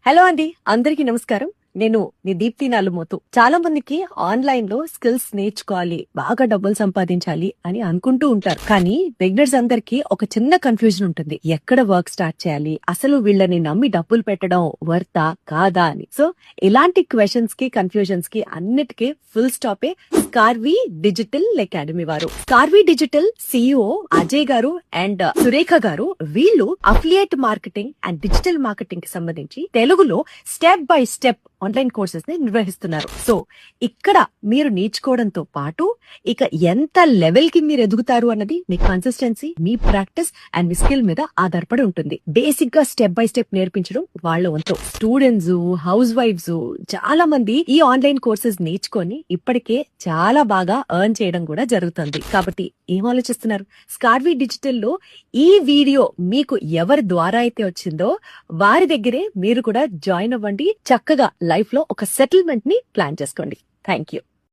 Hello అండి, అందరికీ నమస్కారం. నేను మీ దీప్తి నాలుమోతు. చాలా మందికి ఆన్లైన్ లో స్కిల్స్ నేర్చుకోవాలి, బాగా డబ్బులు సంపాదించాలి అని అనుకుంటూ ఉంటారు. కానీ బిగినర్స్ అందరికి ఒక చిన్న కన్ఫ్యూజన్ ఉంటుంది. ఎక్కడ వర్క్ స్టార్ట్ చేయాలి, అసలు వీళ్ళని నమ్మి డబ్బులు పెట్టడం వర్తా కాదా అని. సో ఇలాంటి క్వశ్చన్స్ కి, కన్ఫ్యూజన్స్ కి అన్నిటికీ ఫుల్ స్టాపే స్కార్వి డిజిటల్ అకాడమీ వారు. స్కార్వి డిజిటల్ సిఇఓ అజయ్ గారు అండ్ సురేఖ గారు, వీళ్ళు affiliate marketing and digital marketing కి సంబంధించి తెలుగులో step by step online courses ని నిర్వహిస్తున్నారు. సో ఇక్కడ మీరు నేర్చుకోవడంతో పాటు ఇక ఎంత లెవెల్ కి మీరు ఎదుగుతారు అన్నది మీ కన్సిస్టెన్సీ, మీ ప్రాక్టీస్ అండ్ మీ స్కిల్ మీద ఆధారపడి ఉంటుంది. బేసిక్ గా స్టెప్ బై స్టెప్ నేర్పించడం వాళ్ళ వంతు. స్టూడెంట్స్, హౌస్ వైఫ్స్ చాలా మంది ఈ ఆన్లైన్ కోర్సెస్ నేర్చుకొని ఇప్పటికే చాలా బాగా ఎర్న్ చేయడం కూడా జరుగుతుంది. కాబట్టి ఏం ఆలోచిస్తున్నారు? స్కార్వి డిజిటల్ లో ఈ వీడియో మీకు ఎవరి ద్వారా అయితే వచ్చిందో వారి దగ్గరే మీరు కూడా జాయిన్ అవ్వండి. చక్కగా లైఫ్ లో ఒక సెటిల్మెంట్ ని ప్లాన్ చేసుకోండి. Thank you.